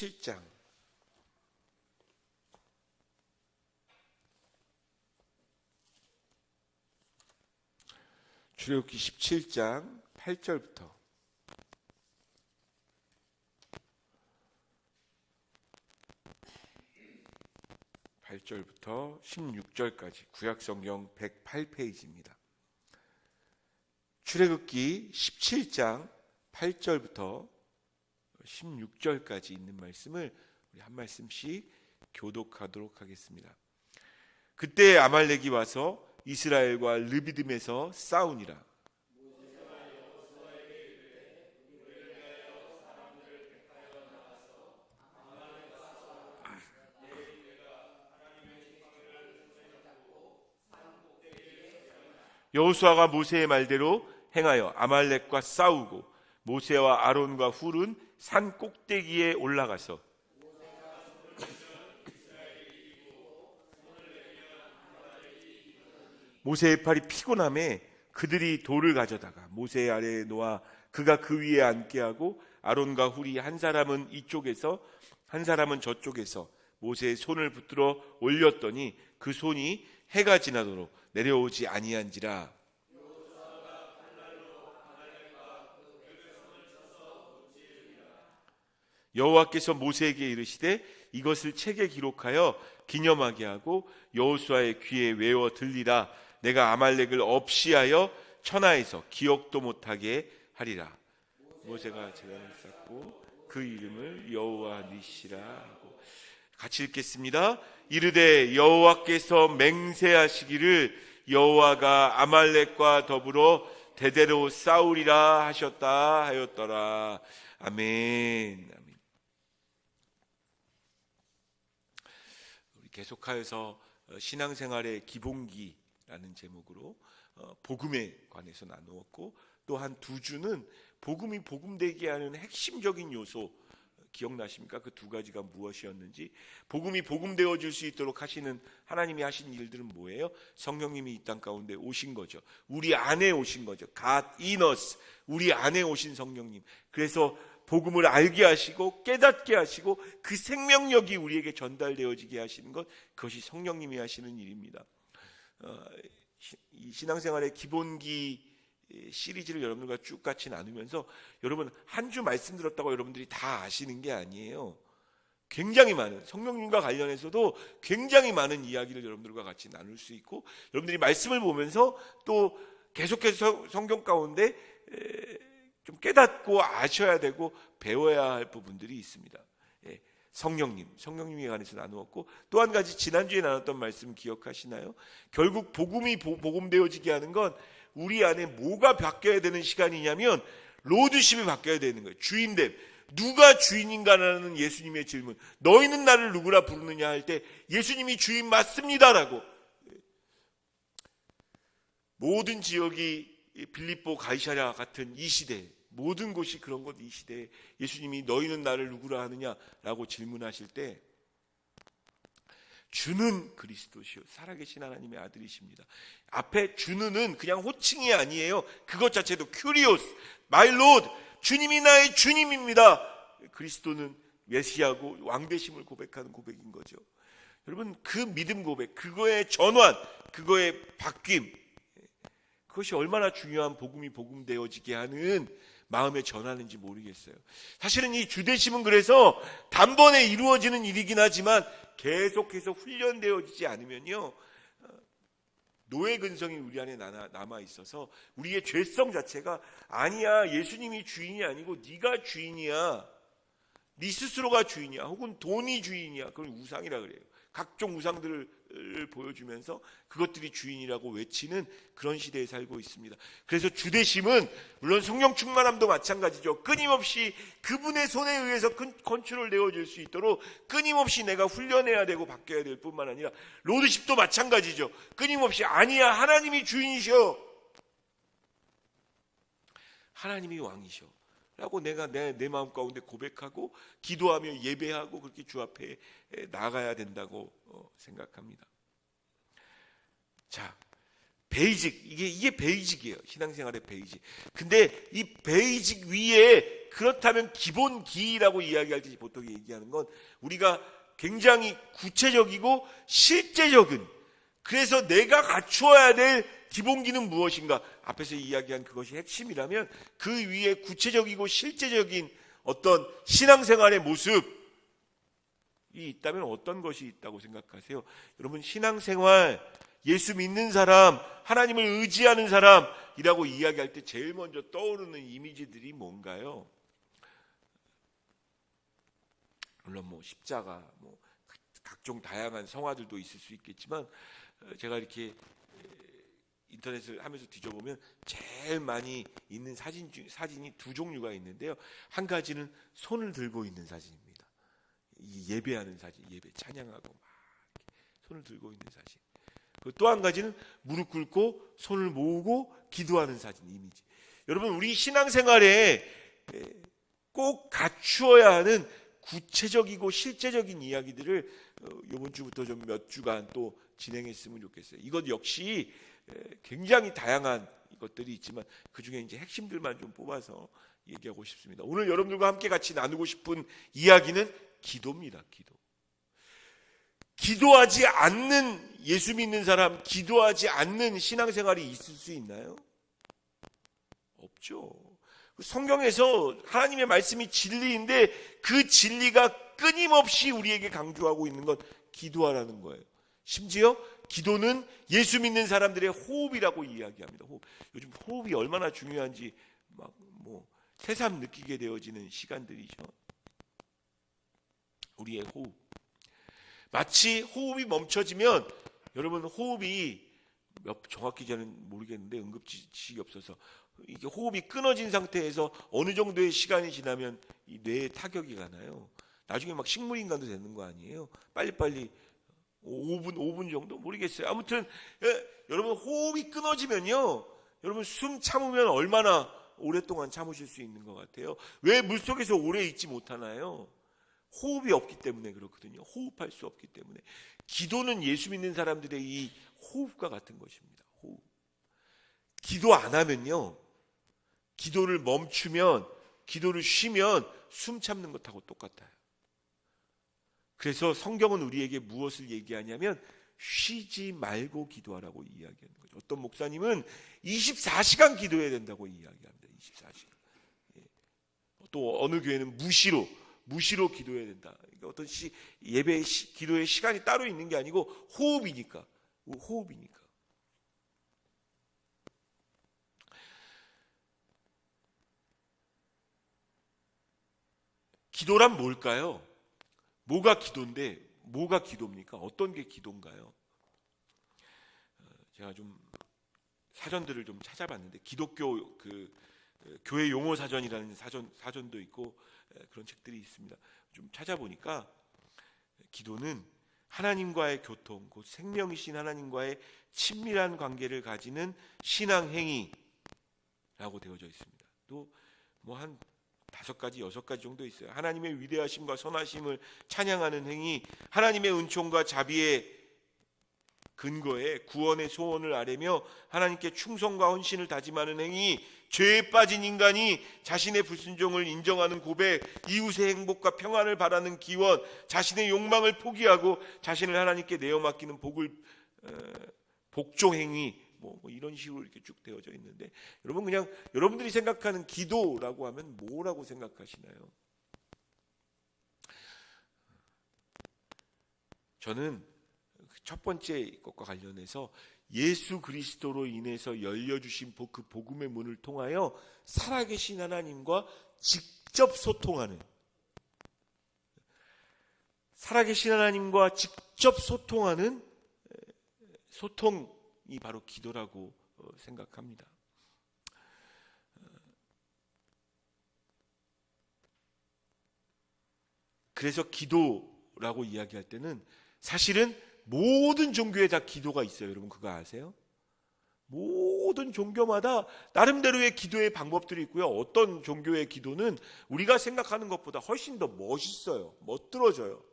17장 출애굽기 17장 8절부터 16절까지 구약성경 108페이지입니다. 출애굽기 17장 8절부터 16절까지 있는 말씀을 우리 한 말씀씩 교독하도록 하겠습니다. 그때 아말렉이 와서 이스라엘과 르비딤에서 싸우니라. 여호수아가 모세의 말대로 행하여 아말렉과 싸우고 모세와 아론과 훌은 산 꼭대기에 올라가서 모세의 팔이 피곤함에 그들이 돌을 가져다가 모세의 아래에 놓아 그가 그 위에 앉게 하고 아론과 훌이 한 사람은 이쪽에서 한 사람은 저쪽에서 모세의 손을 붙들어 올렸더니 그 손이 해가 지나도록 내려오지 아니한지라. 여호와께서 모세에게 이르시되 이것을 책에 기록하여 기념하게 하고 여호수아의 귀에 외워 들리라. 내가 아말렉을 없이하여 천하에서 기억도 못하게 하리라. 모세가 제단을 쌓고 그 이름을 여호와 니시라 하고. 같이 읽겠습니다. 이르되 여호와께서 맹세하시기를 여호와가 아말렉과 더불어 대대로 싸우리라 하셨다 하였더라. 아멘. 아멘. 우리 계속하여서 신앙생활의 기본기라는 제목으로 복음에 관해서 나누었고, 또 한 두 주는 복음이 복음되게 하는 핵심적인 요소 기억나십니까? 그 두 가지가 무엇이었는지. 복음이 복음되어질 수 있도록 하시는 하나님이 하신 일들은 뭐예요? 성령님이 이 땅 가운데 오신 거죠. 우리 안에 오신 거죠. God in us, 우리 안에 오신 성령님. 그래서 복음을 알게 하시고 깨닫게 하시고 그 생명력이 우리에게 전달되어지게 하시는 것, 그것이 성령님이 하시는 일입니다. 이 신앙생활의 기본기 시리즈를 여러분들과 쭉 같이 나누면서 여러분 한 주 말씀 들었다고 여러분들이 다 아시는 게 아니에요. 굉장히 많은, 성령님과 관련해서도 굉장히 많은 이야기를 여러분들과 같이 나눌 수 있고, 여러분들이 말씀을 보면서 또 계속해서 성경 가운데 좀 깨닫고 아셔야 되고 배워야 할 부분들이 있습니다. 성령님에 관해서 나누었고, 또 한 가지 지난주에 나눴던 말씀 기억하시나요? 결국 복음이 복음되어지게 하는 건 우리 안에 뭐가 바뀌어야 되는 시간이냐면 로드십이 바뀌어야 되는 거예요. 주인됨. 누가 주인인가라는 예수님의 질문. 너희는 나를 누구라 부르느냐 할 때 예수님이 주인 맞습니다라고. 모든 지역이 빌립보 가이사랴 같은 이 시대, 모든 곳이 그런 것, 이 시대에 예수님이 너희는 나를 누구라 하느냐라고 질문하실 때 주는 그리스도시요 살아계신 하나님의 아들이십니다. 앞에 주는은 그냥 호칭이 아니에요. 그것 자체도 큐리오스, 마이 로드, 주님이 나의 주님입니다. 그리스도는 메시아고 왕되심을 고백하는 고백인 거죠. 여러분, 그 믿음 고백, 그거의 전환, 그거의 바뀜, 그것이 얼마나 중요한 복음이 복음되어지게 하는 마음의 전환인지 모르겠어요. 사실은 이 주되심은 그래서 단번에 이루어지는 일이긴 하지만 계속해서 훈련되어지지 않으면요, 노예 근성이 우리 안에 남아 있어서 우리의 죄성 자체가 아니야, 예수님이 주인이 아니고 네가 주인이야, 네 스스로가 주인이야, 혹은 돈이 주인이야, 그걸 우상이라 그래요. 각종 우상들을 보여주면서 그것들이 주인이라고 외치는 그런 시대에 살고 있습니다. 그래서 주되심은 물론 성령 충만함도 마찬가지죠. 끊임없이 그분의 손에 의해서 컨트롤 되어질 수 있도록 끊임없이 내가 훈련해야 되고 바뀌어야 될 뿐만 아니라 로드십도 마찬가지죠. 끊임없이 아니야, 하나님이 주인이셔, 하나님이 왕이셔 라고 내가 내 마음 가운데 고백하고 기도하며 예배하고 그렇게 주 앞에 나가야 된다고 생각합니다. 자, 베이직, 이게 베이직이에요. 신앙생활의 베이직. 근데 이 베이직 위에 그렇다면 기본기라고 이야기할 때 보통 얘기하는 건 우리가 굉장히 구체적이고 실제적인, 그래서 내가 갖추어야 될 기본기는 무엇인가, 앞에서 이야기한 그것이 핵심이라면 그 위에 구체적이고 실제적인 어떤 신앙생활의 모습이 있다면 어떤 것이 있다고 생각하세요? 여러분, 신앙생활, 예수 믿는 사람, 하나님을 의지하는 사람이라고 이야기할 때 제일 먼저 떠오르는 이미지들이 뭔가요? 물론 뭐 십자가, 뭐 각종 다양한 성화들도 있을 수 있겠지만, 제가 이렇게 인터넷을 하면서 뒤져보면 제일 많이 있는 사진이 두 종류가 있는데요. 한 가지는 손을 들고 있는 사진입니다. 이 예배하는 사진, 예배 찬양하고 막 손을 들고 있는 사진. 또 한 가지는 무릎 꿇고 손을 모으고 기도하는 사진, 이미지. 여러분, 우리 신앙생활에 꼭 갖추어야 하는 구체적이고 실제적인 이야기들을 이번 주부터 좀 몇 주간 또 진행했으면 좋겠어요. 이것 역시 굉장히 다양한 것들이 있지만 그 중에 이제 핵심들만 좀 뽑아서 얘기하고 싶습니다. 오늘 여러분들과 함께 같이 나누고 싶은 이야기는 기도입니다. 기도하지 않는 예수 믿는 사람, 기도하지 않는 신앙생활이 있을 수 있나요? 없죠. 성경에서 하나님의 말씀이 진리인데 그 진리가 끊임없이 우리에게 강조하고 있는 건 기도하라는 거예요. 심지어 기도는 예수 믿는 사람들의 호흡이라고 이야기합니다. 요즘 호흡이 얼마나 중요한지 막 새삼 느끼게 되어지는 시간들이죠. 우리의 호흡. 마치 호흡이 멈춰지면, 여러분, 호흡이 정확히 저는 모르겠는데 응급 지식이 없어서 이게 호흡이 끊어진 상태에서 어느 정도의 시간이 지나면 이 뇌에 타격이 가나요? 나중에 막 식물인간도 되는 거 아니에요? 빨리빨리 5분 정도? 모르겠어요. 아무튼 여러분, 호흡이 끊어지면요, 여러분 숨 참으면 얼마나 오랫동안 참으실 수 있는 것 같아요? 왜 물속에서 오래 있지 못하나요? 호흡이 없기 때문에 그렇거든요. 호흡할 수 없기 때문에. 기도는 예수 믿는 사람들의 이 호흡과 같은 것입니다. 호흡. 기도 안 하면요, 기도를 멈추면, 기도를 쉬면 숨 참는 것하고 똑같아요. 그래서 성경은 우리에게 무엇을 얘기하냐면 쉬지 말고 기도하라고 이야기하는 거죠. 어떤 목사님은 24시간 기도해야 된다고 이야기합니다. 24시간. 또 어느 교회는 무시로 기도해야 된다. 그러니까 어떤 예배의 기도의 시간이 따로 있는 게 아니고 호흡이니까. 기도란 뭘까요? 뭐가 기도인데, 뭐가 기도입니까? 어떤 게 기도인가요? 제가 좀 사전들을 좀 찾아봤는데, 기독교 교회 용어 사전이라는 사전도 있고 그런 책들이 있습니다. 좀 찾아보니까 기도는 하나님과의 교통, 곧 생명이신 하나님과의 친밀한 관계를 가지는 신앙 행위라고 되어져 있습니다. 또 한 5가지, 6가지 정도 있어요. 하나님의 위대하심과 선하심을 찬양하는 행위, 하나님의 은총과 자비의 근거에 구원의 소원을 아뢰며 하나님께 충성과 헌신을 다짐하는 행위, 죄에 빠진 인간이 자신의 불순종을 인정하는 고백, 이웃의 행복과 평안을 바라는 기원, 자신의 욕망을 포기하고 자신을 하나님께 내어 맡기는 복종 행위, 이런 식으로 이렇게 쭉 되어져 있는데, 여러분, 그냥 여러분들이 생각하는 기도라고 하면 뭐라고 생각하시나요? 저는 첫 번째 것과 관련해서 예수 그리스도로 인해서 열려주신 그 복음의 문을 통하여 살아계신 하나님과 직접 소통하는, 살아계신 하나님과 직접 소통하는 소통이 바로 기도라고 생각합니다. 그래서 기도라고 이야기할 때는 사실은 모든 종교에 다 기도가 있어요. 여러분 그거 아세요? 모든 종교마다 나름대로의 기도의 방법들이 있고요. 어떤 종교의 기도는 우리가 생각하는 것보다 훨씬 더 멋있어요. 멋들어져요.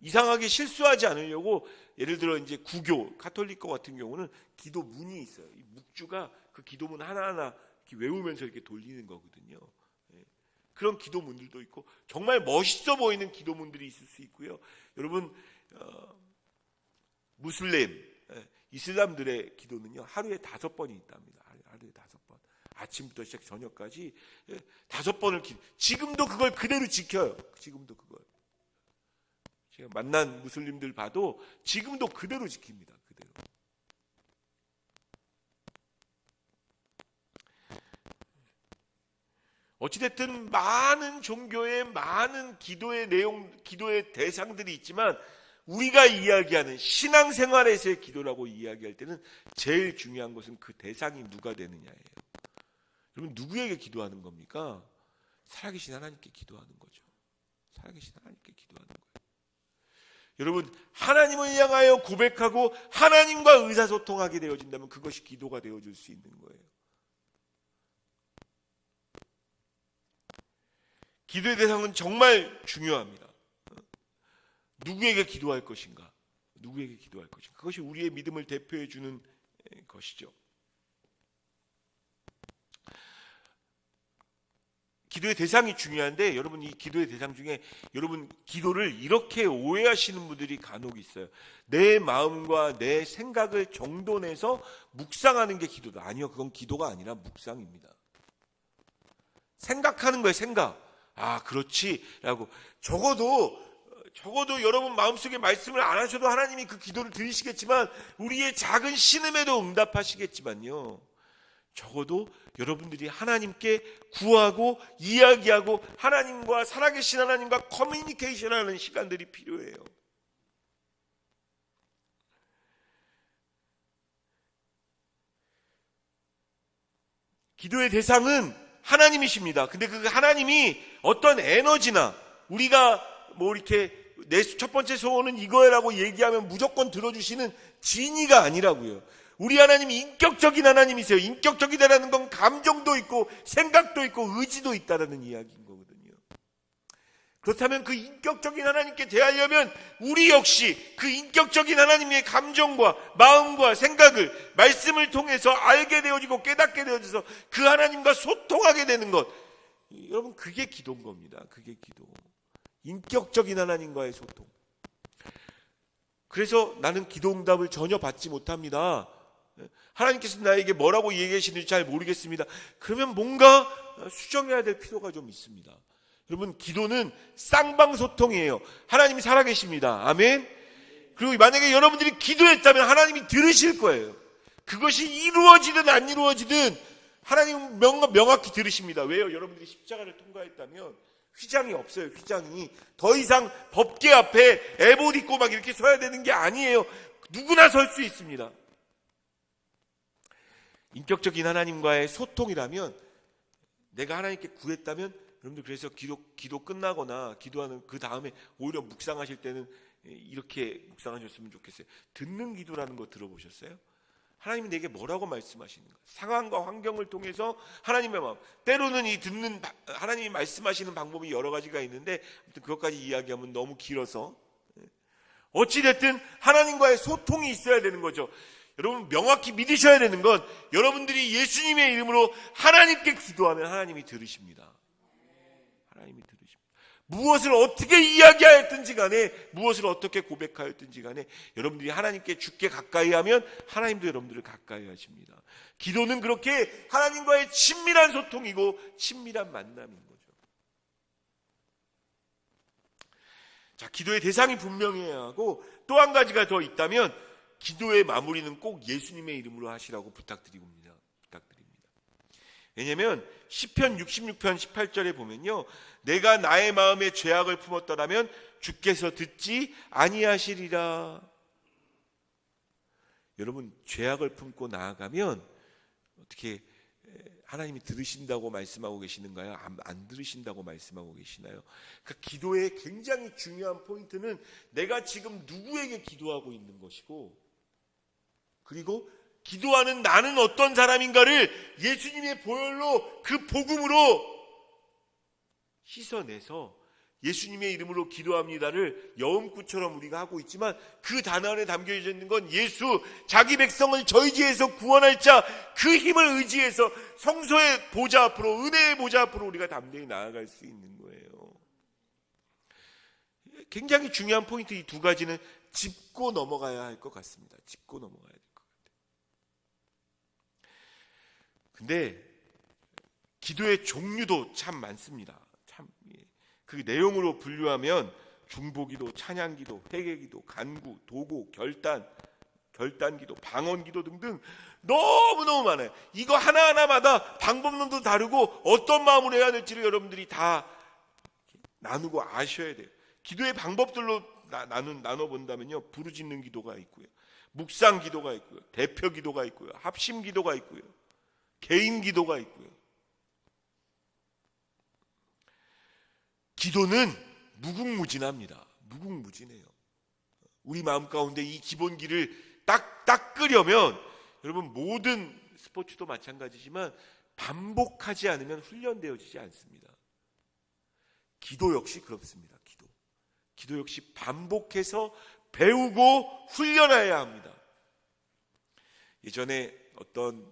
이상하게 실수하지 않으려고 예를 들어 이제 구교, 가톨릭교 같은 경우는 기도문이 있어요. 이 묵주가 그 기도문 하나하나 이렇게 외우면서 이렇게 돌리는 거거든요. 그런 기도문들도 있고 정말 멋있어 보이는 기도문들이 있을 수 있고요. 여러분 무슬림, 이슬람들의 기도는요 하루에 5번이 있답니다. 하루에 5번. 아침부터 시작 저녁까지 5번을 지금도 그걸 그대로 지켜요. 지금도 그걸. 제가 만난 무슬림들 봐도 지금도 그대로 지킵니다. 그대로. 어찌됐든 많은 종교의 많은 기도의 내용, 기도의 대상들이 있지만 우리가 이야기하는 신앙생활에서의 기도라고 이야기할 때는 제일 중요한 것은 그 대상이 누가 되느냐예요. 여러분 누구에게 기도하는 겁니까? 살아계신 하나님께 기도하는 거죠. 살아계신 하나님께 기도하는 거예요. 여러분 하나님을 향하여 고백하고 하나님과 의사소통하게 되어진다면 그것이 기도가 되어줄 수 있는 거예요. 기도의 대상은 정말 중요합니다. 누구에게 기도할 것인가? 누구에게 기도할 것인가? 그것이 우리의 믿음을 대표해 주는 것이죠. 기도의 대상이 중요한데 여러분 이 기도의 대상 중에 여러분 기도를 이렇게 오해하시는 분들이 간혹 있어요. 내 마음과 내 생각을 정돈해서 묵상하는 게 기도다. 아니요, 그건 기도가 아니라 묵상입니다. 생각하는 거예요. 생각. 아 그렇지 라고 적어도 여러분 마음속에 말씀을 안 하셔도 하나님이 그 기도를 들으시겠지만 우리의 작은 신음에도 응답하시겠지만요, 적어도 여러분들이 하나님께 구하고 이야기하고 하나님과 살아계신 하나님과 커뮤니케이션하는 시간들이 필요해요. 기도의 대상은 하나님이십니다. 근데 그 하나님이 어떤 에너지나 우리가 뭐 이렇게 내 첫 번째 소원은 이거라고 얘기하면 무조건 들어주시는 진의가 아니라고요. 우리 하나님이 인격적인 하나님이세요. 인격적이다라는 건 감정도 있고 생각도 있고 의지도 있다라는 이야기인 거거든요. 그렇다면 그 인격적인 하나님께 대하려면 우리 역시 그 인격적인 하나님의 감정과 마음과 생각을 말씀을 통해서 알게 되어지고 깨닫게 되어져서 그 하나님과 소통하게 되는 것, 여러분 그게 기도인 겁니다. 그게 기도. 인격적인 하나님과의 소통. 그래서 나는 기도 응답을 전혀 받지 못합니다. 하나님께서 나에게 뭐라고 얘기하시는지 잘 모르겠습니다. 그러면 뭔가 수정해야 될 필요가 좀 있습니다. 여러분 기도는 쌍방소통이에요. 하나님이 살아계십니다. 아멘. 그리고 만약에 여러분들이 기도했다면 하나님이 들으실 거예요. 그것이 이루어지든 안 이루어지든 하나님은 명확히 들으십니다. 왜요? 여러분들이 십자가를 통과했다면 휘장이 없어요. 휘장이 더 이상 법계 앞에 에봇 입고 막 이렇게 서야 되는 게 아니에요. 누구나 설 수 있습니다. 인격적인 하나님과의 소통이라면, 내가 하나님께 구했다면, 여러분들 그래서 기도 끝나거나 기도하는 그 다음에 오히려 묵상하실 때는 이렇게 묵상하셨으면 좋겠어요. 듣는 기도라는 거 들어보셨어요? 하나님이 내게 뭐라고 말씀하시는가? 상황과 환경을 통해서 하나님의 마음, 때로는 이 듣는 하나님이 말씀하시는 방법이 여러 가지가 있는데 아무튼 그것까지 이야기하면 너무 길어서, 어찌됐든 하나님과의 소통이 있어야 되는 거죠. 여러분 명확히 믿으셔야 되는 건 여러분들이 예수님의 이름으로 하나님께 기도하면 하나님이 들으십니다. 하나님이 들으십니다. 무엇을 어떻게 이야기하였든지 간에, 무엇을 어떻게 고백하였든지 간에 여러분들이 하나님께 주께 가까이 하면 하나님도 여러분들을 가까이 하십니다. 기도는 그렇게 하나님과의 친밀한 소통이고 친밀한 만남인 거죠. 자, 기도의 대상이 분명해야 하고, 또 한 가지가 더 있다면 기도의 마무리는 꼭 예수님의 이름으로 하시라고 부탁드립니다. 왜냐하면 시편 66편 18절에 보면요, 내가 나의 마음에 죄악을 품었더라면 주께서 듣지 아니하시리라. 여러분 죄악을 품고 나아가면 어떻게 하나님이 들으신다고 말씀하고 계시는가요? 안 들으신다고 말씀하고 계시나요? 그 기도의 굉장히 중요한 포인트는 내가 지금 누구에게 기도하고 있는 것이고, 그리고 기도하는 나는 어떤 사람인가를 예수님의 보혈로, 그 복음으로 씻어내서 예수님의 이름으로 기도합니다를 여음구처럼 우리가 하고 있지만 그 단어 안에 담겨져 있는 건 예수, 자기 백성을 저희 죄에서 구원할 자, 그 힘을 의지해서 성소의 보좌 앞으로, 은혜의 보좌 앞으로 우리가 담대히 나아갈 수 있는 거예요. 굉장히 중요한 포인트, 이 두 가지는 짚고 넘어가야 할 것 같습니다. 짚고 넘어가야 될 것 같아요. 근데 기도의 종류도 참 많습니다. 그 내용으로 분류하면 중보기도, 찬양기도, 회개기도, 간구, 도고, 결단기도, 방언기도 등등 너무너무 많아요. 이거 하나하나마다 방법론도 다르고 어떤 마음으로 해야 될지를 여러분들이 다 나누고 아셔야 돼요. 기도의 방법들로 나눠본다면요, 부르짖는 기도가 있고요, 묵상 기도가 있고요, 대표 기도가 있고요, 합심 기도가 있고요, 개인 기도가 있고요. 기도는 무궁무진합니다. 무궁무진해요. 우리 마음 가운데 이 기본기를 딱 끄려면, 여러분 모든 스포츠도 마찬가지지만 반복하지 않으면 훈련되어지지 않습니다. 기도 역시 그렇습니다. 기도 역시 반복해서 배우고 훈련해야 합니다. 예전에 어떤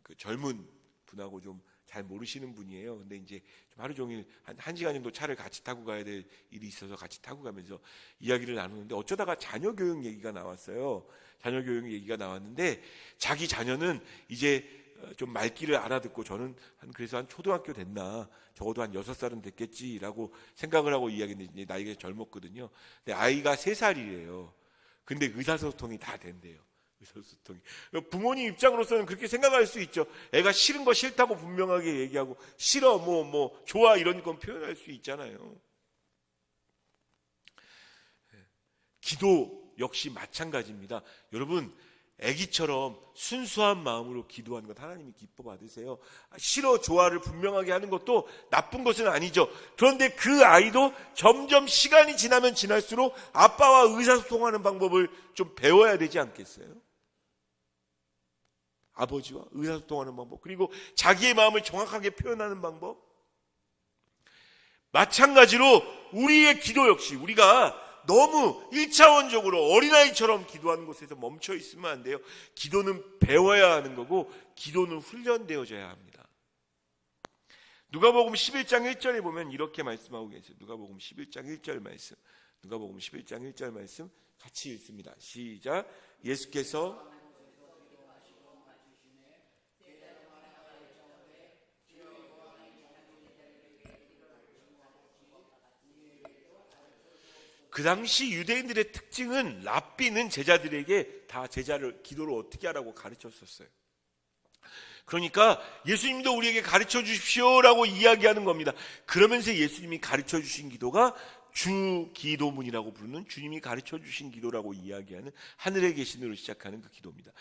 그 젊은 분하고 좀 잘 모르시는 분이에요. 근데 이제 좀 하루 종일 한 시간 정도 차를 같이 타고 가야 될 일이 있어서 같이 타고 가면서 이야기를 나누는데 어쩌다가 자녀 교육 얘기가 나왔어요. 자녀 교육 얘기가 나왔는데 자기 자녀는 이제 좀 말귀를 알아듣고, 저는 그래서 한 초등학교 됐나, 적어도 한 6살은 됐겠지라고 생각을 하고 이야기했는데, 나이가 젊었거든요. 근데 아이가 3살이래요. 근데 의사소통이 다 된대요. 의사소통이. 부모님 입장으로서는 그렇게 생각할 수 있죠. 애가 싫은 거 싫다고 분명하게 얘기하고, 싫어, 좋아, 이런 건 표현할 수 있잖아요. 기도 역시 마찬가지입니다. 여러분, 애기처럼 순수한 마음으로 기도하는 것 하나님이 기뻐 받으세요. 싫어, 좋아를 분명하게 하는 것도 나쁜 것은 아니죠. 그런데 그 아이도 점점 시간이 지나면 지날수록 아빠와 의사소통하는 방법을 좀 배워야 되지 않겠어요? 아버지와 의사소통하는 방법, 그리고 자기의 마음을 정확하게 표현하는 방법. 마찬가지로 우리의 기도 역시 우리가 너무 1차원적으로 어린아이처럼 기도하는 곳에서 멈춰 있으면 안 돼요. 기도는 배워야 하는 거고, 기도는 훈련되어져야 합니다. 누가복음 11장 1절에 보면 이렇게 말씀하고 계세요. 누가복음 11장 1절 말씀. 누가복음 11장 1절 말씀 같이 읽습니다. 시작. 예수께서 그 당시 유대인들의 특징은, 랍비는 제자들에게 다 제자를 기도를 어떻게 하라고 가르쳤었어요. 그러니까 예수님도 우리에게 가르쳐 주십시오라고 이야기하는 겁니다. 그러면서 예수님이 가르쳐 주신 기도가 주기도문이라고 부르는, 주님이 가르쳐 주신 기도라고 이야기하는 하늘에 계신으로 시작하는 그 기도입니다.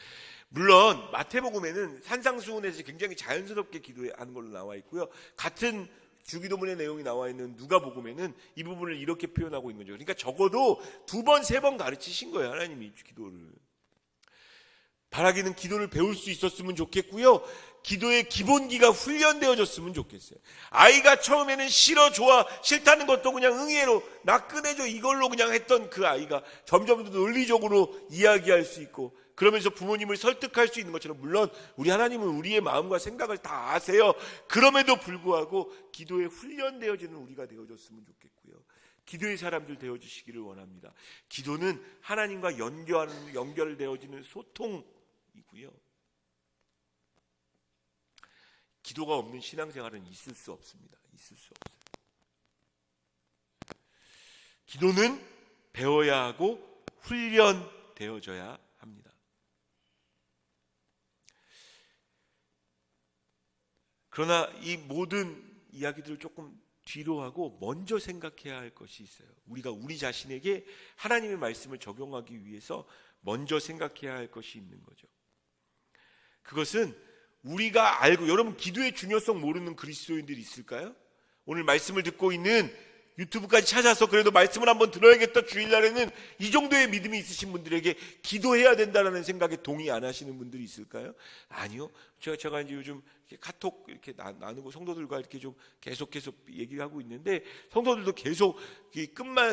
물론 마태복음에는 산상수훈에서 굉장히 자연스럽게 기도하는 걸로 나와 있고요. 같은 주기도문의 내용이 나와 있는 누가복음에는 이 부분을 이렇게 표현하고 있는 거죠. 그러니까 적어도 2번, 3번 가르치신 거예요, 하나님이 기도를. 바라기는 기도를 배울 수 있었으면 좋겠고요. 기도의 기본기가 훈련되어졌으면 좋겠어요. 아이가 처음에는 싫어, 좋아, 싫다는 것도 그냥 응애로 나 꺼내줘 이걸로 그냥 했던 그 아이가 점점 더 논리적으로 이야기할 수 있고, 그러면서 부모님을 설득할 수 있는 것처럼, 물론 우리 하나님은 우리의 마음과 생각을 다 아세요. 그럼에도 불구하고 기도에 훈련되어지는 우리가 되어졌으면 좋겠고요. 기도의 사람들 되어주시기를 원합니다. 기도는 하나님과 연결되어지는 소통이고요. 기도가 없는 신앙생활은 있을 수 없습니다. 있을 수 없어요. 기도는 배워야 하고 훈련되어져야 합니다. 그러나 이 모든 이야기들을 조금 뒤로 하고 먼저 생각해야 할 것이 있어요. 우리가 우리 자신에게 하나님의 말씀을 적용하기 위해서 먼저 생각해야 할 것이 있는 거죠. 그것은 우리가 알고, 여러분 기도의 중요성 모르는 그리스도인들이 있을까요? 오늘 말씀을 듣고 있는 유튜브까지 찾아서 그래도 말씀을 한번 들어야겠다, 주일날에는 이 정도의 믿음이 있으신 분들에게 기도해야 된다는 생각에 동의 안 하시는 분들이 있을까요? 아니요. 제가 이제 요즘 카톡 이렇게 나누고 성도들과 이렇게 좀 계속 얘기를 하고 있는데, 성도들도 계속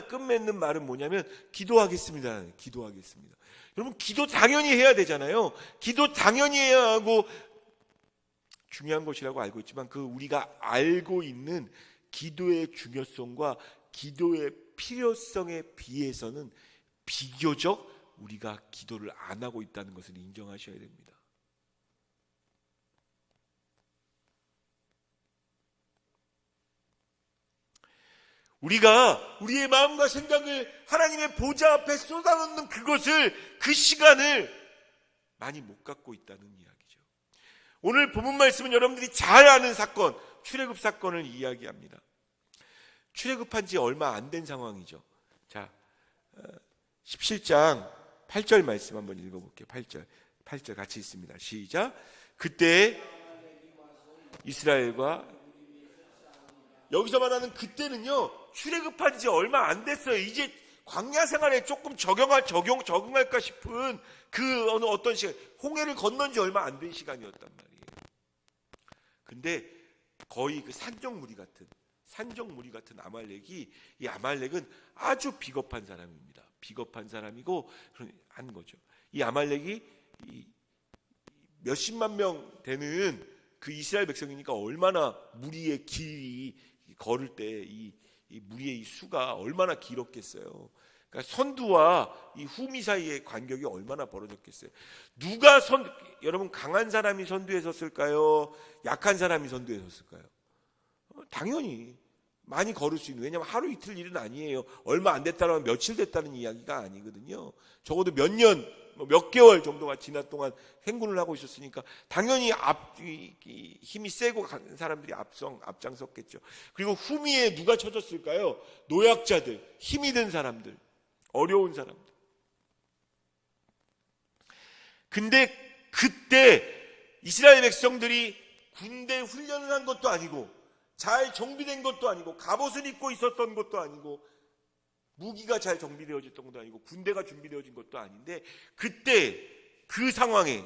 끝맺는 말은 뭐냐면 기도하겠습니다. 기도하겠습니다. 여러분, 기도 당연히 해야 되잖아요. 기도 당연히 해야 하고 중요한 것이라고 알고 있지만, 그 우리가 알고 있는 기도의 중요성과 기도의 필요성에 비해서는 비교적 우리가 기도를 안 하고 있다는 것을 인정하셔야 됩니다. 우리가 우리의 마음과 생각을 하나님의 보좌 앞에 쏟아놓는 그 시간을 많이 못 갖고 있다는 이야기죠. 오늘 본문 말씀은 여러분들이 잘 아는 사건, 출애굽 사건을 이야기합니다. 출애굽한 지 얼마 안 된 상황이죠. 자, 17장 8절 말씀 한번 읽어볼게요. 8절 같이 있습니다. 시작. 그때 이스라엘과, 여기서 말하는 그때는요, 출애굽한 지 얼마 안 됐어요. 이제 광야 생활에 조금 적응할까 싶은 그 어떤 시간, 홍해를 건넌 지 얼마 안 된 시간이었단 말이에요. 근데 거의 그 산적무리 같은 아말렉이, 이 아말렉은 아주 비겁한 사람입니다. 비겁한 사람이고 한 거죠. 이 아말렉이 몇십만 명 되는 그 이스라엘 백성이니까 얼마나 무리의 길이 걸을 때 이 무리의 이 수가 얼마나 길었겠어요. 그러니까 선두와 이 후미 사이의 간격이 얼마나 벌어졌겠어요. 여러분, 강한 사람이 선두에 섰을까요? 약한 사람이 선두에 섰을까요? 당연히 많이 걸을 수 있는, 왜냐하면 하루 이틀 일은 아니에요. 얼마 안 됐다면 며칠 됐다는 이야기가 아니거든요. 적어도 몇 년, 몇 개월 정도가 지난 동안 행군을 하고 있었으니까 당연히 힘이 세고 간 사람들이 앞장섰겠죠. 그리고 후미에 누가 쳐졌을까요? 노약자들, 힘이 든 사람들, 어려운 사람들. 근데 그때 이스라엘 백성들이 군대 훈련을 한 것도 아니고, 잘 정비된 것도 아니고, 갑옷을 입고 있었던 것도 아니고, 무기가 잘 정비되어졌던 것도 아니고, 군대가 준비되어진 것도 아닌데, 그때 그 상황에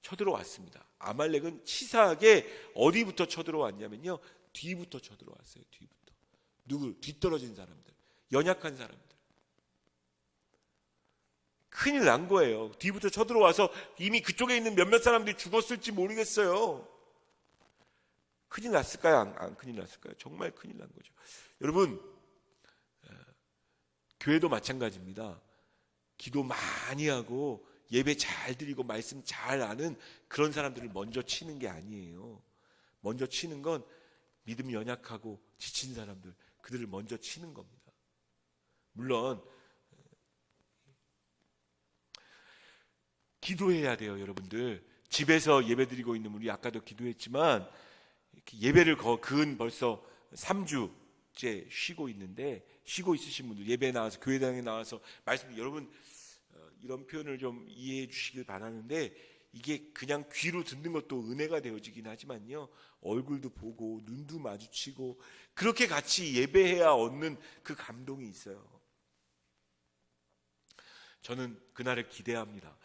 쳐들어왔습니다. 아말렉은 치사하게 어디부터 쳐들어왔냐면요, 뒤부터 쳐들어왔어요. 뒤부터. 뒤떨어진 사람들, 연약한 사람들. 큰일 난 거예요. 뒤부터 쳐들어와서 이미 그쪽에 있는 몇몇 사람들이 죽었을지 모르겠어요. 큰일 났을까요? 안 큰일 났을까요? 정말 큰일 난 거죠. 여러분, 교회도 마찬가지입니다. 기도 많이 하고 예배 잘 드리고 말씀 잘 아는 그런 사람들을 먼저 치는 게 아니에요. 먼저 치는 건 믿음이 연약하고 지친 사람들, 그들을 먼저 치는 겁니다. 물론 기도해야 돼요, 여러분들. 집에서 예배 드리고 있는 우리 아까도 기도했지만, 예배를 근 벌써 3주째 쉬고 있는데, 쉬고 있으신 분들, 예배에 나와서, 교회당에 나와서 말씀, 여러분 이런 표현을 좀 이해해 주시길 바라는데, 이게 그냥 귀로 듣는 것도 은혜가 되어지긴 하지만요, 얼굴도 보고 눈도 마주치고 그렇게 같이 예배해야 얻는 그 감동이 있어요. 저는 그날을 기대합니다.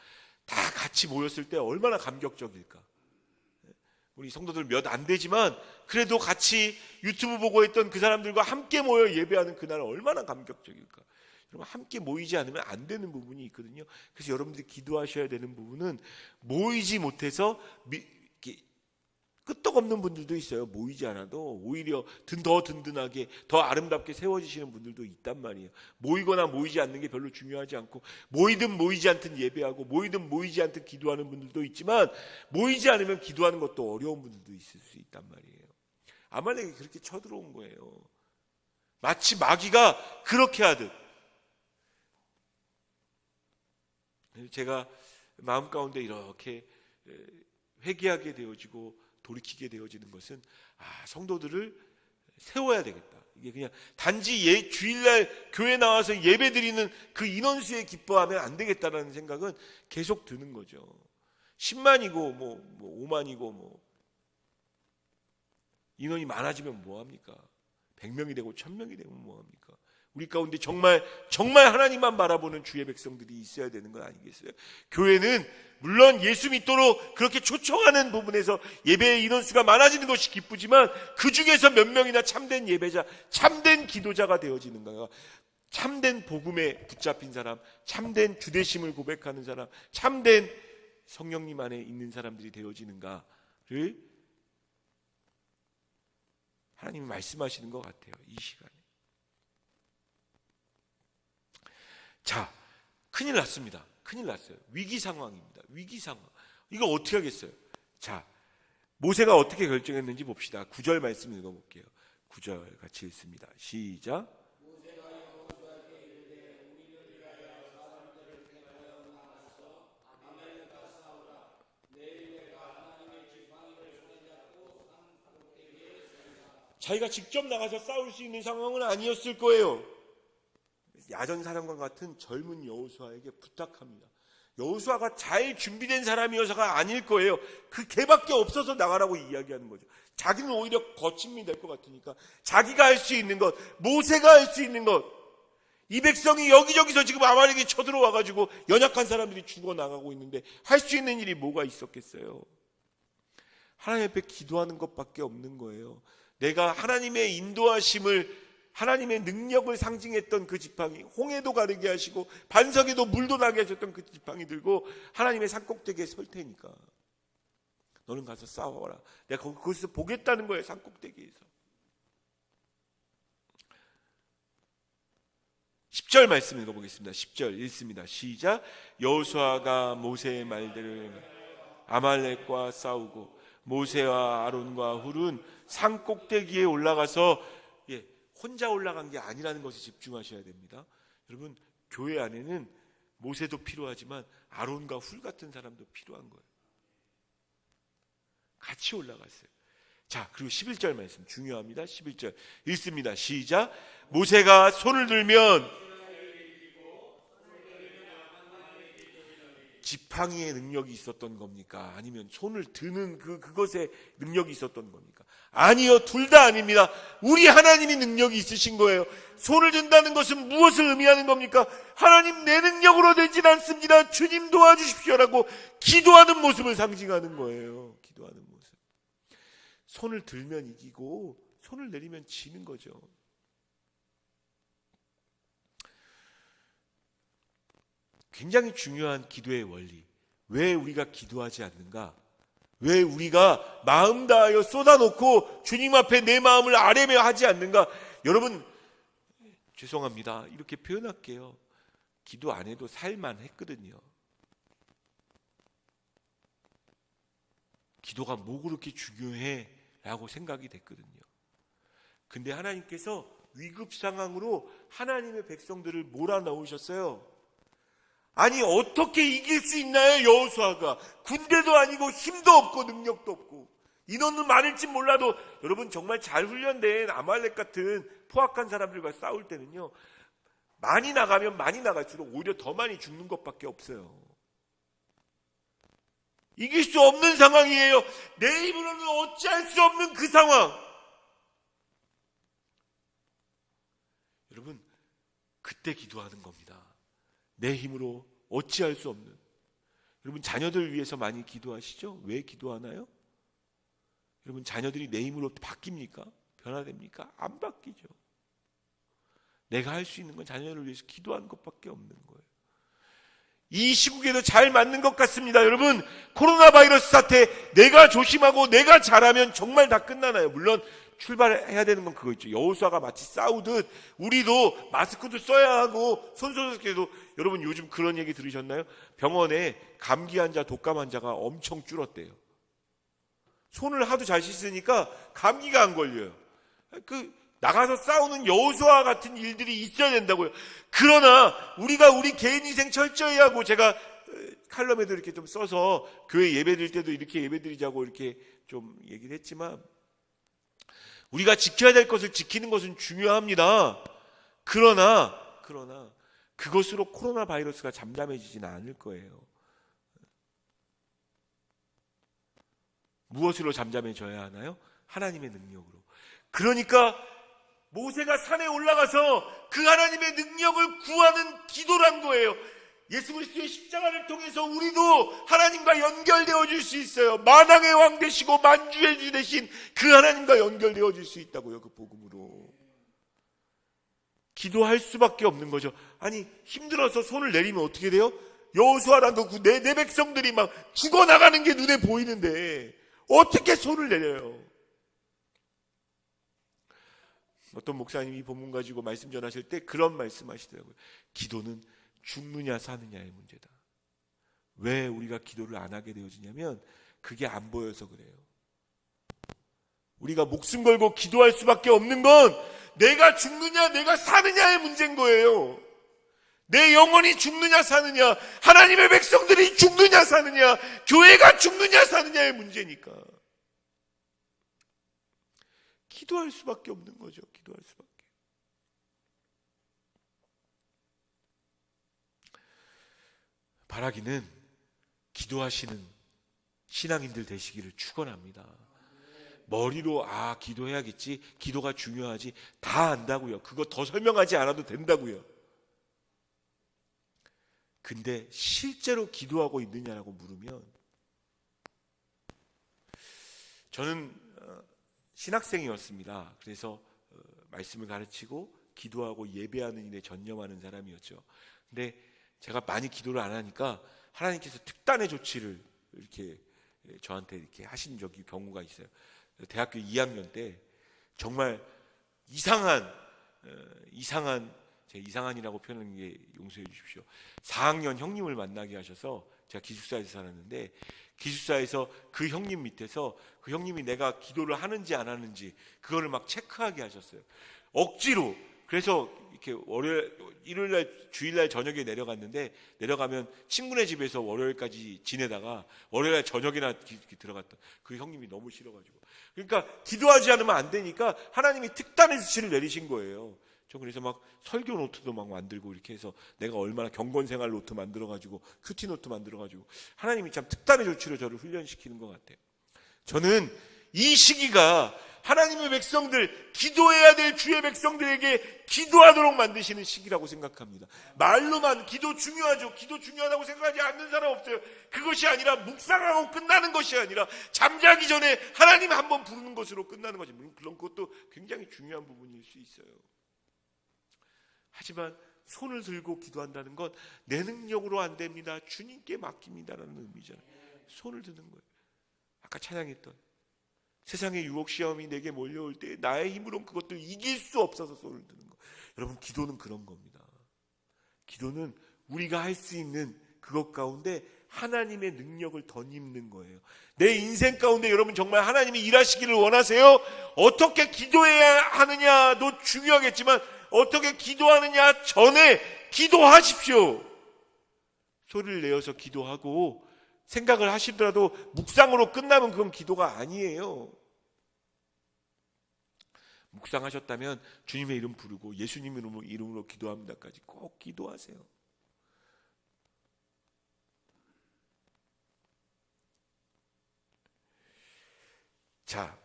다 같이 모였을 때 얼마나 감격적일까. 우리 성도들 몇 안 되지만 그래도 같이 유튜브 보고 있던 그 사람들과 함께 모여 예배하는 그날 얼마나 감격적일까. 여러분, 함께 모이지 않으면 안 되는 부분이 있거든요. 그래서 여러분들이 기도하셔야 되는 부분은, 모이지 못해서 끄떡없는 분들도 있어요. 모이지 않아도 오히려 더 든든하게, 더 아름답게 세워지시는 분들도 있단 말이에요. 모이거나 모이지 않는 게 별로 중요하지 않고, 모이든 모이지 않든 예배하고, 모이든 모이지 않든 기도하는 분들도 있지만, 모이지 않으면 기도하는 것도 어려운 분들도 있을 수 있단 말이에요. 아말렉이 그렇게 쳐들어온 거예요. 마치 마귀가 그렇게 하듯. 제가 마음 가운데 이렇게 회개하게 되어지고 돌이키게 되어지는 것은, 성도들을 세워야 되겠다. 이게 그냥 단지 주일날 교회 나와서 예배 드리는 그 인원수에 기뻐하면 안 되겠다라는 생각은 계속 드는 거죠. 10만이고 5만이고 인원이 많아지면 뭐합니까? 100명이 되고 1000명이 되면 뭐합니까? 우리 가운데 정말 하나님만 바라보는 주의 백성들이 있어야 되는 건 아니겠어요? 교회는 물론 예수 믿도록 그렇게 초청하는 부분에서 예배의 인원수가 많아지는 것이 기쁘지만 그 중에서 몇 명이나 참된 예배자, 참된 기도자가 되어지는가요? 참된 복음에 붙잡힌 사람, 참된 주되심을 고백하는 사람, 참된 성령님 안에 있는 사람들이 되어지는가를 하나님이 말씀하시는 것 같아요, 이 시간에. 자, 큰일 났습니다. 큰일 났어요. 위기 상황입니다. 위기 상황. 이거 어떻게 하겠어요? 자, 모세가 어떻게 결정했는지 봅시다. 9절 말씀 읽어볼게요. 9절 같이 읽습니다. 시작. 자기가 직접 나가서 싸울 수 있는 상황은 아니었을 거예요. 야전사령관 같은 젊은 여호수아에게 부탁합니다. 여호수아가 잘 준비된 사람이어서가 아닐 거예요. 그 걔밖에 없어서 나가라고 이야기하는 거죠. 자기는 오히려 거침이 될 것 같으니까 자기가 할 수 있는 것, 모세가 할 수 있는 것, 이 백성이 여기저기서 지금 아말렉이 쳐들어와가지고 연약한 사람들이 죽어나가고 있는데 할 수 있는 일이 뭐가 있었겠어요? 하나님 앞에 기도하는 것밖에 없는 거예요. 내가 하나님의 인도하심을, 하나님의 능력을 상징했던 그 지팡이, 홍해도 가르게 하시고 반석에도 물도 나게 하셨던 그 지팡이 들고 하나님의 산꼭대기에 설 테니까 너는 가서 싸워라. 내가 그것을 보겠다는 거예요. 산꼭대기에서. 10절 말씀 읽어보겠습니다. 10절 읽습니다. 시작. 여호수아가 모세의 말대로 아말렉과 싸우고 모세와 아론과 훌은 산꼭대기에 올라가서, 혼자 올라간 게 아니라는 것에 집중하셔야 됩니다. 여러분, 교회 안에는 모세도 필요하지만 아론과 훌 같은 사람도 필요한 거예요. 같이 올라갔어요. 자, 그리고 11절 말씀 중요합니다. 11절 읽습니다. 시작. 모세가 손을 들면 지팡이의 능력이 있었던 겁니까? 아니면 손을 드는 그것에 능력이 있었던 겁니까? 아니요, 둘 다 아닙니다. 우리 하나님이 능력이 있으신 거예요. 손을 든다는 것은 무엇을 의미하는 겁니까? 하나님, 내 능력으로 되진 않습니다. 주님 도와주십시오라고 기도하는 모습을 상징하는 거예요. 기도하는 모습. 손을 들면 이기고 손을 내리면 지는 거죠. 굉장히 중요한 기도의 원리. 왜 우리가 기도하지 않는가? 왜 우리가 마음 다하여 쏟아놓고 주님 앞에 내 마음을 아뢰며 하지 않는가? 여러분, 죄송합니다. 이렇게 표현할게요. 기도 안 해도 살만 했거든요. 기도가 뭐 그렇게 중요해? 라고 생각이 됐거든요. 근데 하나님께서 위급 상황으로 하나님의 백성들을 몰아넣으셨어요. 아니, 어떻게 이길 수 있나요? 여호수아가 군대도 아니고 힘도 없고 능력도 없고 인원은 많을지 몰라도, 여러분, 정말 잘 훈련된 아말렉 같은 포악한 사람들과 싸울 때는요, 많이 나가면 많이 나갈수록 오히려 더 많이 죽는 것밖에 없어요. 이길 수 없는 상황이에요. 내 힘으로는 어찌할 수 없는 그 상황. 여러분, 그때 기도하는 겁니다. 내 힘으로 어찌할 수 없는. 여러분, 자녀들 위해서 많이 기도하시죠? 왜 기도하나요? 여러분, 자녀들이 내 힘으로 바뀝니까? 변화됩니까? 안 바뀌죠. 내가 할 수 있는 건 자녀를 위해서 기도하는 것밖에 없는 거예요. 이 시국에도 잘 맞는 것 같습니다. 여러분, 코로나 바이러스 사태, 내가 조심하고 내가 잘하면 정말 다 끝나나요? 물론 출발해야 되는 건 그거 있죠. 여호수아가 마치 싸우듯 우리도 마스크도 써야 하고 손소독해도. 여러분, 요즘 그런 얘기 들으셨나요? 병원에 감기 환자, 독감 환자가 엄청 줄었대요. 손을 하도 잘 씻으니까 감기가 안 걸려요. 나가서 싸우는 여호수아 같은 일들이 있어야 된다고요. 그러나 우리가 우리 개인 인생 철저히 하고, 제가 칼럼에도 이렇게 좀 써서 교회 예배드릴 때도 이렇게 예배드리자고 이렇게 좀 얘기를 했지만, 우리가 지켜야 될 것을 지키는 것은 중요합니다. 그러나 그것으로 코로나 바이러스가 잠잠해지지는 않을 거예요. 무엇으로 잠잠해져야 하나요? 하나님의 능력으로. 그러니까 모세가 산에 올라가서 그 하나님의 능력을 구하는 기도란 거예요. 예수 그리스도의 십자가를 통해서 우리도 하나님과 연결되어 줄 수 있어요. 만왕의 왕 되시고 만주의 주 되신 그 하나님과 연결되어 줄 수 있다고요. 그 복음으로 기도할 수밖에 없는 거죠. 아니 힘들어서 손을 내리면 어떻게 돼요? 여호수아랑 내 백성들이 막 죽어나가는 게 눈에 보이는데 어떻게 손을 내려요? 어떤 목사님이 이 본문 가지고 말씀 전하실 때 그런 말씀 하시더라고요. 기도는 죽느냐 사느냐의 문제다. 왜 우리가 기도를 안 하게 되어지냐면 그게 안 보여서 그래요. 우리가 목숨 걸고 기도할 수밖에 없는 건 내가 죽느냐 내가 사느냐의 문제인 거예요. 내 영혼이 죽느냐 사느냐, 하나님의 백성들이 죽느냐 사느냐, 교회가 죽느냐 사느냐의 문제니까 기도할 수밖에 없는 거죠. 기도할 수밖에. 바라기는 기도하시는 신앙인들 되시기를 축원합니다. 머리로 기도해야겠지, 기도가 중요하지 다 안다고요. 그거 더 설명하지 않아도 된다고요. 근데 실제로 기도하고 있느냐라고 물으면, 저는 신학생이었습니다. 그래서 말씀을 가르치고 기도하고 예배하는 일에 전념하는 사람이었죠. 근데 제가 많이 기도를 안 하니까 하나님께서 특단의 조치를 이렇게 저한테 이렇게 하신 경우가 있어요. 대학교 2학년 때 정말 이상한이라고 표현하는 게 용서해 주십시오. 4학년 형님을 만나게 하셔서, 제가 기숙사에서 살았는데 기숙사에서 그 형님 밑에서 그 형님이 내가 기도를 하는지 안 하는지 그거를 막 체크하게 하셨어요. 억지로. 그래서 이렇게 일요일날 주일날 저녁에 내려가면 친구네 집에서 월요일까지 지내다가 월요일날 저녁이나 들어갔던 그 형님이 너무 싫어가지고, 그러니까 기도하지 않으면 안 되니까 하나님이 특단의 조치를 내리신 거예요. 저 그래서 막 설교 노트도 막 만들고 이렇게 해서 내가 얼마나 경건생활 노트 만들어가지고 큐티 노트 만들어가지고 하나님이 참 특단의 조치로 저를 훈련시키는 것 같아요. 저는 이 시기가 하나님의 백성들, 기도해야 될 주의 백성들에게 기도하도록 만드시는 시기라고 생각합니다. 말로만 기도 중요하죠, 기도 중요하다고 생각하지 않는 사람 없어요. 그것이 아니라 묵상하고 끝나는 것이 아니라 잠자기 전에 하나님 한번 부르는 것으로 끝나는 거죠. 물론 그런 것도 굉장히 중요한 부분일 수 있어요. 하지만 손을 들고 기도한다는 건 내 능력으로 안 됩니다, 주님께 맡깁니다라는 의미잖아요. 손을 드는 거예요. 아까 찬양했던 세상의 유혹 시험이 내게 몰려올 때 나의 힘으로는 그것들 이길 수 없어서 손을 드는 거. 여러분, 기도는 그런 겁니다. 기도는 우리가 할 수 있는 그것 가운데 하나님의 능력을 덧입는 거예요. 내 인생 가운데 여러분 정말 하나님이 일하시기를 원하세요? 어떻게 기도해야 하느냐도 중요하겠지만 어떻게 기도하느냐 전에 기도하십시오. 소리를 내어서 기도하고 생각을 하시더라도 묵상으로 끝나면 그건 기도가 아니에요. 묵상하셨다면 주님의 이름 부르고 예수님 이름으로 기도합니다까지 꼭 기도하세요. 자,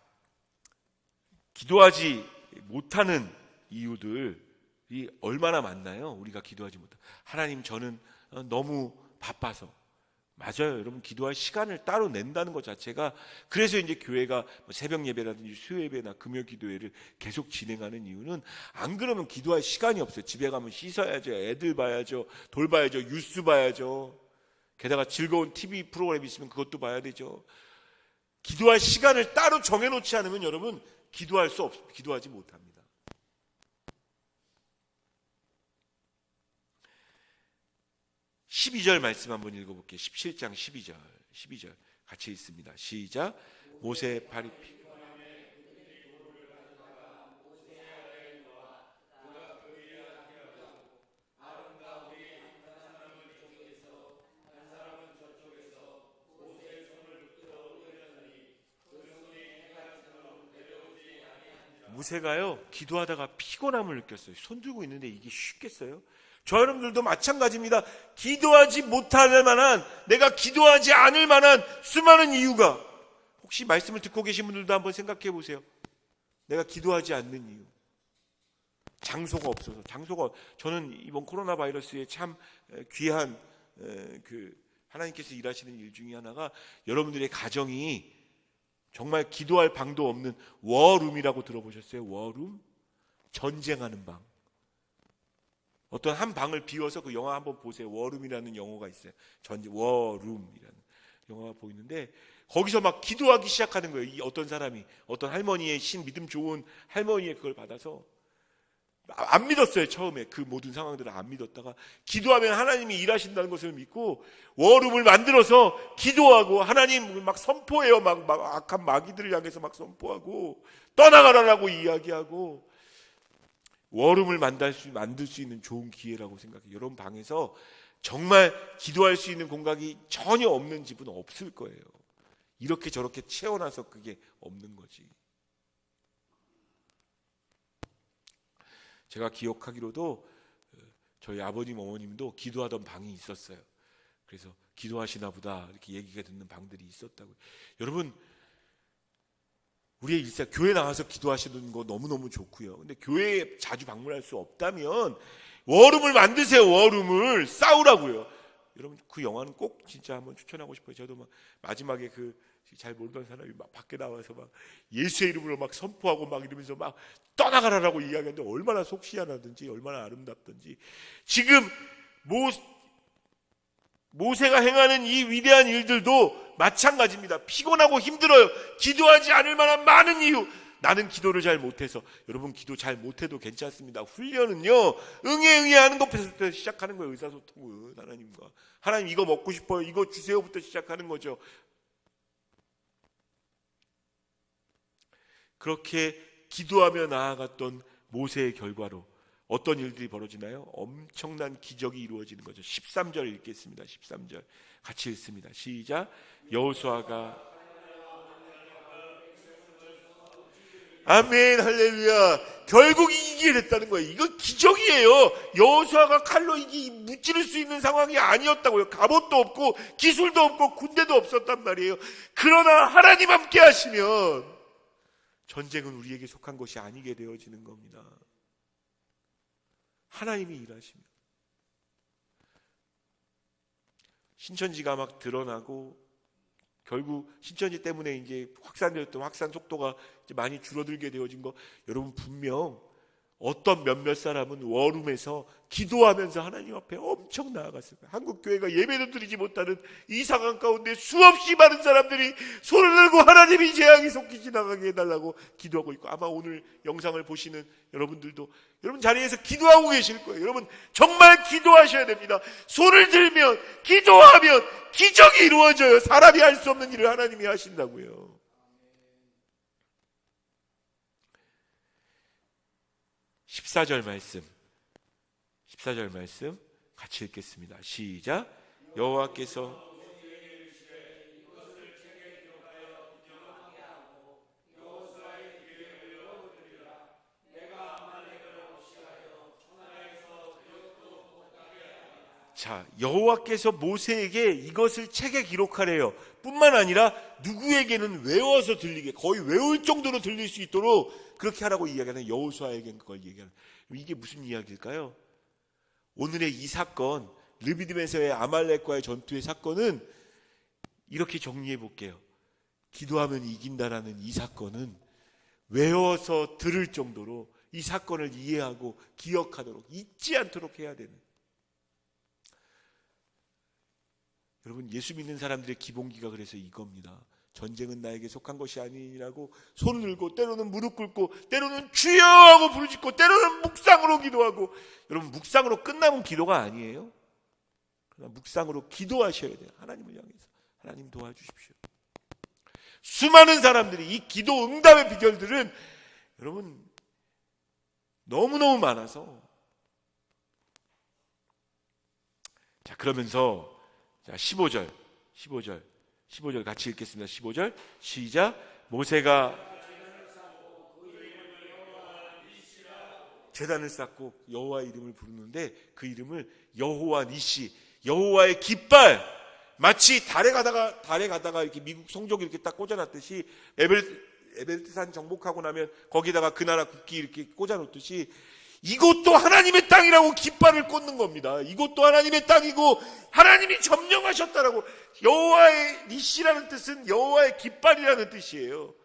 기도하지 못하는 이유들이 얼마나 많나요? 우리가 기도하지 못하는. 하나님, 저는 너무 바빠서. 맞아요. 여러분, 기도할 시간을 따로 낸다는 것 자체가, 그래서 이제 교회가 새벽 예배라든지 수요 예배나 금요 기도회를 계속 진행하는 이유는, 안 그러면 기도할 시간이 없어요. 집에 가면 씻어야죠, 애들 봐야죠, 돌봐야죠, 뉴스 봐야죠. 게다가 즐거운 TV 프로그램 있으면 그것도 봐야 되죠. 기도할 시간을 따로 정해놓지 않으면 여러분 기도하지 못합니다. 12절 말씀 한번 읽어볼게요. 17장 12절 같이 읽습니다. 시작. 모세 발이 피. 모세가요, 기도하다가 피곤함을 느꼈어요. 손 들고 있는데 이게 쉽겠어요? 저 여러분들도 마찬가지입니다. 기도하지 못할 만한, 내가 기도하지 않을 만한 수많은 이유가, 혹시 말씀을 듣고 계신 분들도 한번 생각해 보세요. 내가 기도하지 않는 이유. 장소가 없어서, 저는 이번 코로나 바이러스에 참 귀한 하나님께서 일하시는 일 중에 하나가 여러분들의 가정이 정말 기도할 방도 없는 워룸이라고 들어보셨어요? 워룸? 전쟁하는 방. 어떤 한 방을 비워서 그 영화 한번 보세요. 워룸이라는 영화가 있어요. 워룸이라는 영화가 보이는데 거기서 막 기도하기 시작하는 거예요. 이 어떤 사람이, 어떤 할머니의 믿음 좋은 할머니의 그걸 받아서 안 믿었어요. 처음에 그 모든 상황들을 안 믿었다가 기도하면 하나님이 일하신다는 것을 믿고 워룸을 만들어서 기도하고 하나님 막 선포해요. 막 악한 마귀들을 향해서 막 선포하고 떠나가라라고 이야기하고 워룸을 만들 수 있는 좋은 기회라고 생각해요. 여러분 방에서 정말 기도할 수 있는 공간이 전혀 없는 집은 없을 거예요. 이렇게 저렇게 채워놔서 그게 없는 거지. 제가 기억하기로도 저희 아버님 어머님도 기도하던 방이 있었어요. 그래서 기도하시나 보다 이렇게 얘기가 듣는 방들이 있었다고요. 여러분 우리의 일상, 교회 나와서 기도하시는 거 너무너무 좋고요. 근데 교회에 자주 방문할 수 없다면 워룸을 만드세요. 워룸을 싸우라고요. 여러분 그 영화는 꼭 진짜 한번 추천하고 싶어요. 저도 막 마지막에 잘 모르던 사람이 막 밖에 나와서 막 예수의 이름으로 막 선포하고 막 이러면서 막 떠나가라라고 이야기하는데 얼마나 속 시원하든지 얼마나 아름답든지. 지금 모세가 행하는 이 위대한 일들도 마찬가지입니다. 피곤하고 힘들어요. 기도하지 않을 만한 많은 이유. 나는 기도를 잘 못해서. 여러분 기도 잘 못해도 괜찮습니다. 훈련은요 응애 하는 것부터 시작하는 거예요. 의사소통은 하나님과. 하나님 이거 먹고 싶어요. 이거 주세요부터 시작하는 거죠. 그렇게 기도하며 나아갔던 모세의 결과로 어떤 일들이 벌어지나요? 엄청난 기적이 이루어지는 거죠. 13절 읽겠습니다. 13절 같이 읽습니다. 시작. 여호수아가 아멘 할렐루야. 결국 이기게 됐다는 거예요. 이건 기적이에요. 여호수아가 칼로 무찌를 수 있는 상황이 아니었다고요. 갑옷도 없고 기술도 없고 군대도 없었단 말이에요. 그러나 하나님 함께 하시면 전쟁은 우리에게 속한 것이 아니게 되어지는 겁니다. 하나님이 일하시면 신천지가 막 드러나고 결국 신천지 때문에 이제 확산되었던 확산 속도가 이제 많이 줄어들게 되어진 거, 여러분 분명 어떤 몇몇 사람은 워룸에서 기도하면서 하나님 앞에 엄청 나아갔을 거예요. 한국 교회가 예배도 드리지 못하는 이 상황 가운데 수없이 많은 사람들이 손을 들고 하나님이 재앙이 속히 지나가게 해달라고 기도하고 있고, 아마 오늘 영상을 보시는 여러분들도 여러분 자리에서 기도하고 계실 거예요. 여러분 정말 기도하셔야 됩니다. 손을 들면 기도하면 기적이 이루어져요. 사람이 할 수 없는 일을 하나님이 하신다고요. 14절 말씀 같이 읽겠습니다. 시작. 여호와께서 여호와께서 모세에게 이것을 책에 기록하래요. 뿐만 아니라 누구에게는 외워서 들리게, 거의 외울 정도로 들릴 수 있도록 그렇게 하라고 이야기하는, 여호수아에게는 그걸 얘기하는. 이게 무슨 이야기일까요? 오늘의 이 사건, 르비딤에서의 아말렉과의 전투의 사건은 이렇게 정리해 볼게요. 기도하면 이긴다라는 이 사건은 외워서 들을 정도로 이 사건을 이해하고 기억하도록, 잊지 않도록 해야 되는. 여러분 예수 믿는 사람들의 기본기가 그래서 이겁니다. 전쟁은 나에게 속한 것이 아니라고 손을 들고, 때로는 무릎 꿇고, 때로는 주여 하고 부르짖고, 때로는 묵상으로 기도하고. 여러분 묵상으로 끝나면 기도가 아니에요. 그러나 묵상으로 기도하셔야 돼요. 하나님을 향해서. 하나님 도와주십시오. 수많은 사람들이 이 기도 응답의 비결들은 여러분 너무너무 많아서. 자, 그러면서 15절 같이 읽겠습니다. 15절 시작. 모세가 제단을 쌓고 여호와의 이름을 부르는데 그 이름을 여호와 니시, 여호와의 깃발. 마치 달에 가다가 이렇게 미국 성적 이렇게 딱 꽂아놨듯이, 에베레스트 산 정복하고 나면 거기다가 그 나라 국기 이렇게 꽂아놓듯이 이것도 하나님의 땅이라고 깃발을 꽂는 겁니다. 이것도 하나님의 땅이고 하나님이 점령하셨다라고. 여호와의 니시라는 뜻은 여호와의 깃발이라는 뜻이에요.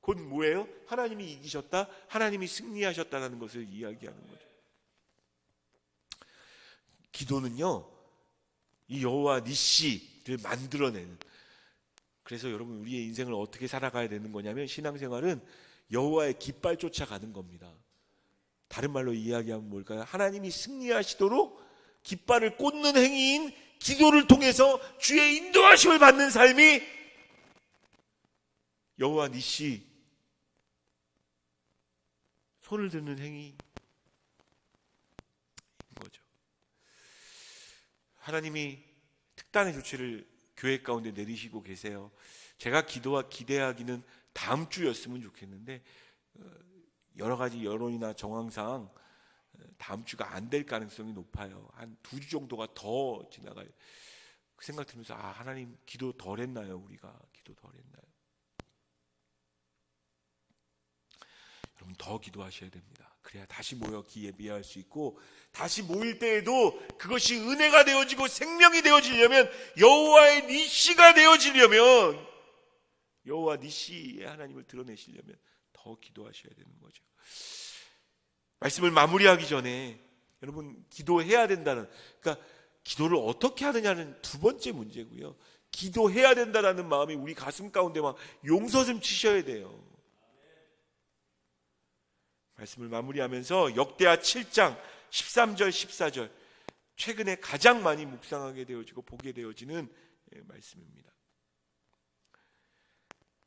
곧 뭐예요? 하나님이 이기셨다, 하나님이 승리하셨다는 것을 이야기하는 거죠. 기도는요, 이 여호와 니시를 만들어내는. 그래서 여러분, 우리의 인생을 어떻게 살아가야 되는 거냐면, 신앙생활은 여호와의 깃발 쫓아가는 겁니다. 다른 말로 이야기하면 뭘까요? 하나님이 승리하시도록 깃발을 꽂는 행위인 기도를 통해서 주의 인도하심을 받는 삶이 여호와 니시, 손을 드는 행위인 거죠. 하나님이 특단의 조치를 교회 가운데 내리시고 계세요. 제가 기대하기는 다음 주였으면 좋겠는데, 여러 가지 여론이나 정황상 다음 주가 안 될 가능성이 높아요. 한 2주 정도가 더 지나갈 그 생각 들면서, 하나님 기도 덜 했나요? 우리가 기도 덜 했나요? 여러분, 더 기도하셔야 됩니다. 그래야 다시 모여 예배할 수 있고, 다시 모일 때에도 그것이 은혜가 되어지고 생명이 되어지려면, 여호와의 니시가 되어지려면, 여호와 니시의 하나님을 드러내시려면 더 기도하셔야 되는 거죠. 말씀을 마무리하기 전에 여러분, 기도해야 된다는, 그러니까 기도를 어떻게 하느냐는 두 번째 문제고요. 기도해야 된다라는 마음이 우리 가슴 가운데 막 용서슴 치셔야 돼요. 말씀을 마무리하면서 역대하 7장 13절 14절, 최근에 가장 많이 묵상하게 되어지고 보게 되어지는 말씀입니다.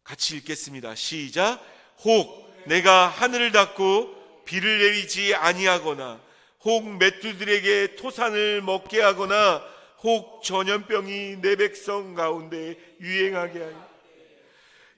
같이 읽겠습니다. 시작. 혹 내가 하늘을 닫고 비를 내리지 아니하거나, 혹 맷두들에게 토산을 먹게 하거나, 혹 전염병이 내 백성 가운데 유행하게 하여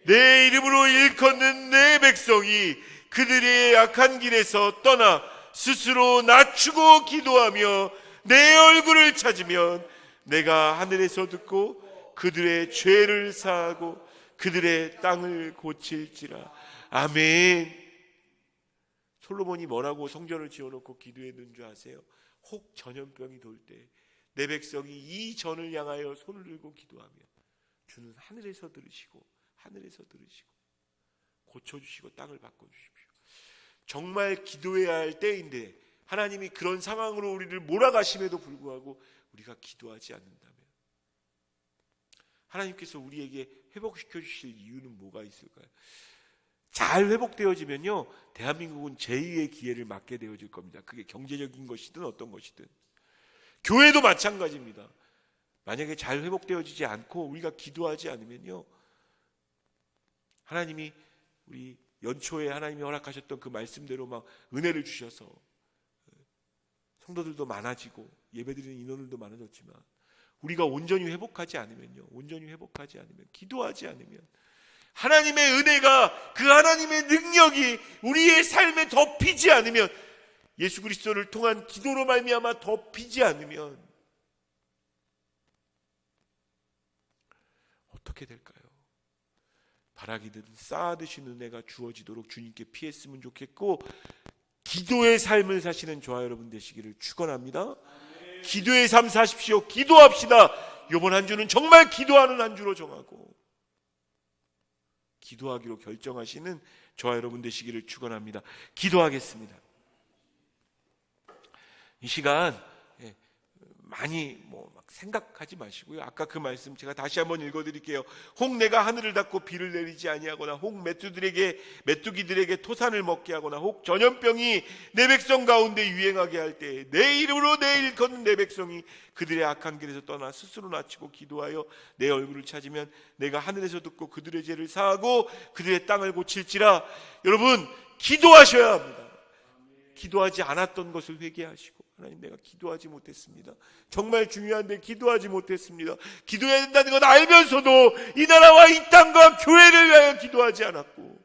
내 이름으로 일컫는 내 백성이 그들의 악한 길에서 떠나 스스로 낮추고 기도하며 내 얼굴을 찾으면 내가 하늘에서 듣고 그들의 죄를 사하고 그들의 땅을 고칠지라. 아멘. 솔로몬이 뭐라고 성전을 지어놓고 기도했는 줄 아세요? 혹 전염병이 돌 때 내 백성이 이 전을 향하여 손을 들고 기도하며 주는 하늘에서 들으시고 고쳐주시고 땅을 바꿔주십시오. 정말 기도해야 할 때인데 하나님이 그런 상황으로 우리를 몰아가심에도 불구하고 우리가 기도하지 않는다면, 하나님께서 우리에게 회복시켜 주실 이유는 뭐가 있을까요? 잘 회복되어지면요, 대한민국은 제2의 기회를 맞게 되어질 겁니다. 그게 경제적인 것이든 어떤 것이든. 교회도 마찬가지입니다. 만약에 잘 회복되어지지 않고 우리가 기도하지 않으면요, 하나님이 우리 연초에 하나님이 허락하셨던 그 말씀대로 막 은혜를 주셔서 성도들도 많아지고 예배드리는 인원들도 많아졌지만, 우리가 온전히 회복하지 않으면, 기도하지 않으면, 하나님의 은혜가, 그 하나님의 능력이 우리의 삶에 덮이지 않으면, 예수 그리스도를 통한 기도로 말미암아 덮이지 않으면 어떻게 될까요? 바라기든 쌓아두신 은혜가 주어지도록 주님께 피했으면 좋겠고, 기도의 삶을 사시는 저와 여러분 되시기를 축원합니다. 기도의 삶 사십시오. 기도합시다. 이번 한 주는 정말 기도하는 한 주로 정하고 기도하기로 결정하시는 저와 여러분 되시기를 축원합니다. 기도하겠습니다. 이 시간 많이 막 생각하지 마시고요. 아까 그 말씀 제가 다시 한번 읽어드릴게요. 혹 내가 하늘을 닫고 비를 내리지 아니하거나, 혹 메뚜기들에게 토산을 먹게 하거나, 혹 전염병이 내 백성 가운데 유행하게 할 때 내 이름으로 내 일컫는 내 백성이 그들의 악한 길에서 떠나 스스로 낮추고 기도하여 내 얼굴을 찾으면 내가 하늘에서 듣고 그들의 죄를 사하고 그들의 땅을 고칠지라. 여러분, 기도하셔야 합니다. 기도하지 않았던 것을 회개하시고, 하나님, 내가 기도하지 못했습니다. 정말 중요한데 기도하지 못했습니다. 기도해야 된다는 건 알면서도 이 나라와 이 땅과 교회를 위하여 기도하지 않았고,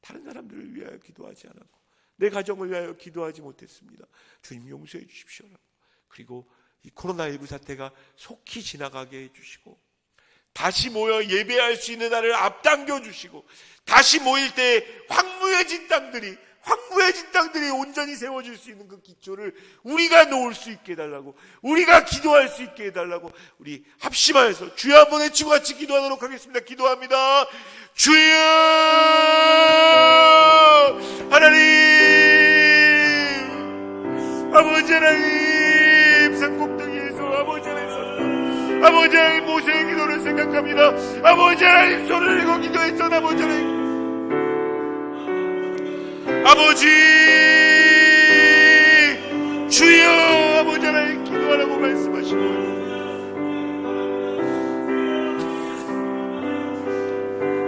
다른 사람들을 위하여 기도하지 않았고, 내 가정을 위하여 기도하지 못했습니다. 주님 용서해 주십시오. 그리고 이 코로나19 사태가 속히 지나가게 해주시고, 다시 모여 예배할 수 있는 날을 앞당겨 주시고, 다시 모일 때 황무해진 땅들이 온전히 세워질 수 있는 그 기초를 우리가 놓을 수 있게 해달라고, 우리가 기도할 수 있게 해달라고, 우리 합심하여서 주여 한번 외치고 같이 기도하도록 하겠습니다. 기도합니다. 주여 하나님, 아버지 하나님, 산꼭대기에서 아버지 하나님, 아버지 하나님 모세의 기도를 생각합니다. 아버지 하나님 손을 들고 기도했던 아버지 하나님, 아버지 주여 아버지 하나님 기도하라고 말씀하시고,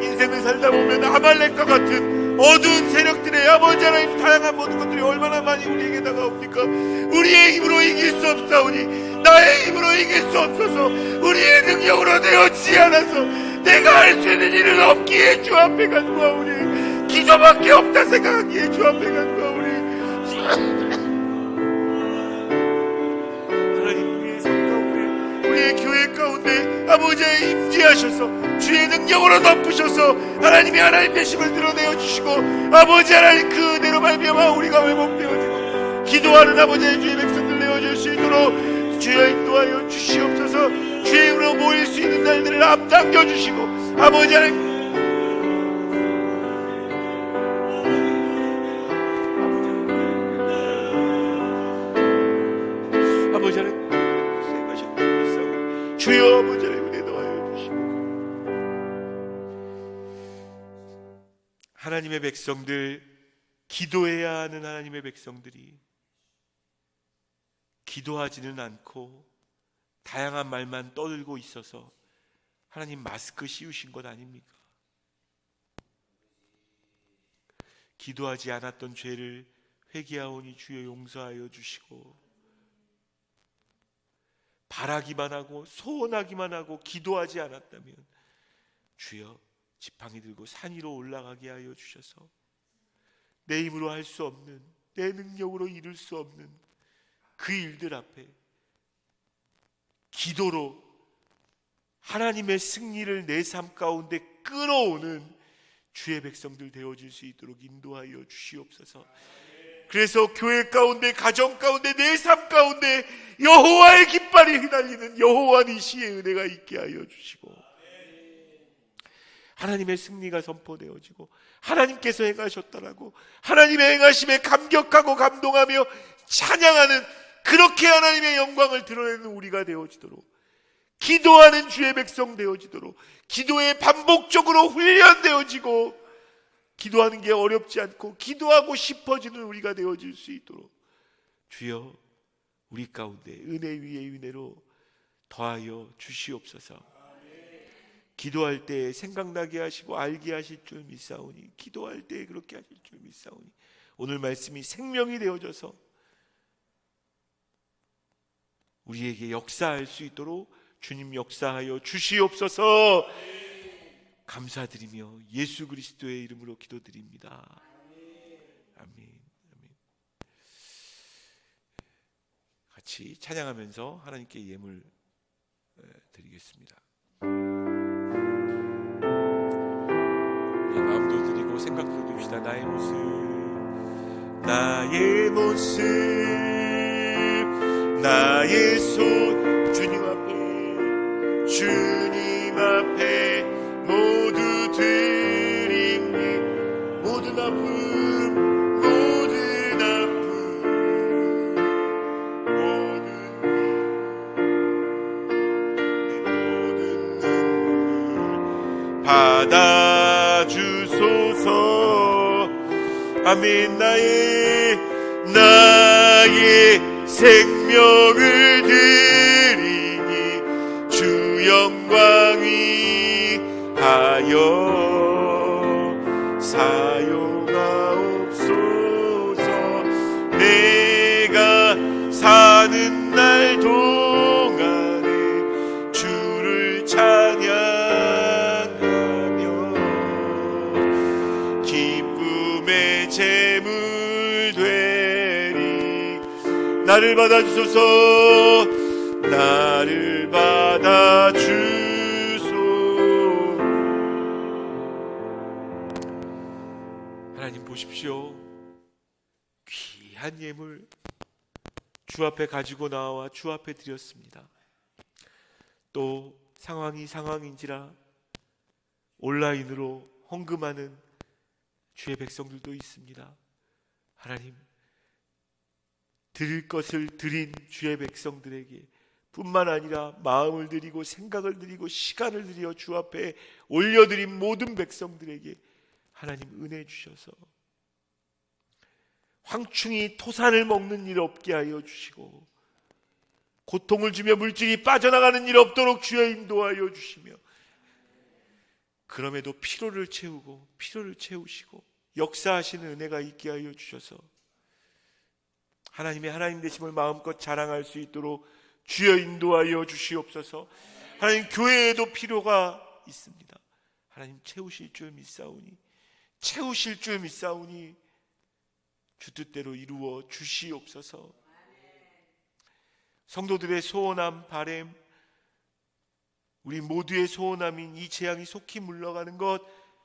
인생을 살다 보면 아말렉과 같은 어두운 세력들의 아버지 하나님 다양한 모든 것들이 얼마나 많이 우리에게 다가옵니까? 우리의 힘으로 이길 수 없사오니, 나의 힘으로 이길 수 없어서, 우리의 능력으로 되어지지 않아서 내가 할 수 있는 일은 없기에 주 앞에 간구하오니, 기도밖에 없다 생각하기에 주 앞에 간구하오니, 하나님 우리의 삶 가운데, 우리의 교회 가운데 아버지의 임재하셔서 주의 능력으로 덮으셔서 하나님이 하나님 되심을 드러내어 주시고, 아버지 하나님 그 은혜로 말미암아 우리가 회복되어지고 기도하는 아버지의 주의 백성들 내어줄 수 있도록 주여 인도하여 주시옵소서. 주의 이름으로 모일 수 있는 날들을 앞당겨 주시고, 아버지 하나님 주여 아버지 하나님 은혜 더하여 주시고, 하나님의 백성들, 기도해야 하는 하나님의 백성들이 기도하지는 않고 다양한 말만 떠들고 있어서 하나님 마스크 씌우신 것 아닙니까? 기도하지 않았던 죄를 회개하오니 주여 용서하여 주시고, 바라기만 하고 소원하기만 하고 기도하지 않았다면 주여 지팡이 들고 산 위로 올라가게 하여 주셔서 내 힘으로 할 수 없는, 내 능력으로 이룰 수 없는 그 일들 앞에 기도로 하나님의 승리를 내 삶 가운데 끌어오는 주의 백성들 되어질 수 있도록 인도하여 주시옵소서. 그래서 교회 가운데, 가정 가운데, 내 삶 가운데 여호와의 깃발이 휘날리는 여호와 니시의 은혜가 있게 하여 주시고, 하나님의 승리가 선포되어지고 하나님께서 행하셨다라고 하나님의 행하심에 감격하고 감동하며 찬양하는, 그렇게 하나님의 영광을 드러내는 우리가 되어지도록, 기도하는 주의 백성 되어지도록, 기도에 반복적으로 훈련되어지고 기도하는 게 어렵지 않고 기도하고 싶어지는 우리가 되어질 수 있도록 주여 우리 가운데 은혜 위에 은혜로 더하여 주시옵소서. 기도할 때 생각나게 하시고 알게 하실 줄 믿사오니, 기도할 때 그렇게 하실 줄 믿사오니, 오늘 말씀이 생명이 되어져서 우리에게 역사할 수 있도록 주님 역사하여 주시옵소서. 감사드리며 예수 그리스도의 이름으로 기도드립니다. 아멘. 아멘. 같이 찬양하면서 하나님께 예물 드리겠습니다. 우리 마음도 드리고 생각도 듭시다. 나의 모습, 나의 모습, 나의 손 주님 앞에, 주님 앞에 모두 드립니, 모든 아픔, 모든 아픔, 모든 눈물 받아주소서. 아멘. 나의 생명을 드리니 주 영광 위하여 사용하옵소서. 내가 사는 날 동안에 주를 찬양하며 기쁨의 제물 되리. 나를 받아주소서. 나를 받아주소서. 보십시오. 귀한 예물 주 앞에 가지고 나와 주 앞에 드렸습니다. 또 상황이 상황인지라 온라인으로 헌금하는 주의 백성들도 있습니다. 하나님, 드릴 것을 드린 주의 백성들에게 뿐만 아니라 마음을 드리고 생각을 드리고 시간을 드려 주 앞에 올려드린 모든 백성들에게 하나님 은혜 주셔서 황충이 토산을 먹는 일 없게 하여 주시고 고통을 주며 물질이 빠져나가는 일 없도록 주여 인도하여 주시며, 그럼에도 피로를 채우시고 역사하시는 은혜가 있게 하여 주셔서 하나님의 하나님 되심을 마음껏 자랑할 수 있도록 주여 인도하여 주시옵소서. 하나님, 교회에도 필요가 있습니다. 하나님, 채우실 줄 믿사오니 주 뜻대로 이루어 주시옵소서. 성도들의 소원함 바램, 우리 모두의 소원함인 이 재앙이 속히 물러가는 것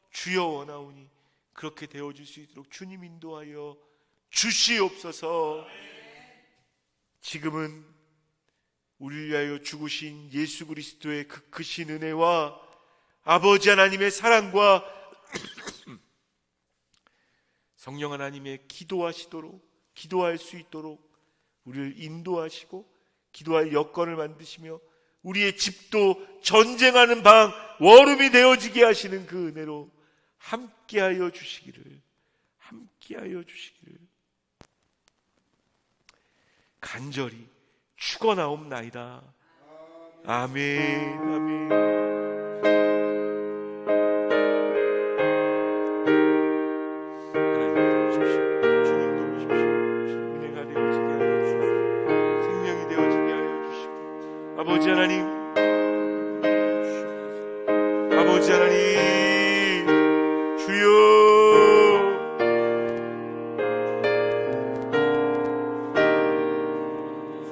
주여 원하오니 그렇게 되어줄 수 있도록 주님 인도하여 주시옵소서. 지금은 우리를 위하여 죽으신 예수 그리스도의 그 크신 은혜와 아버지 하나님의 사랑과 성령 하나님의 기도할 수 있도록 우리를 인도하시고 기도할 여건을 만드시며 우리의 집도 전쟁하는 방 워룸이 되어지게 하시는 그 은혜로 함께하여 주시기를 간절히 축원하옵나이다. 아멘.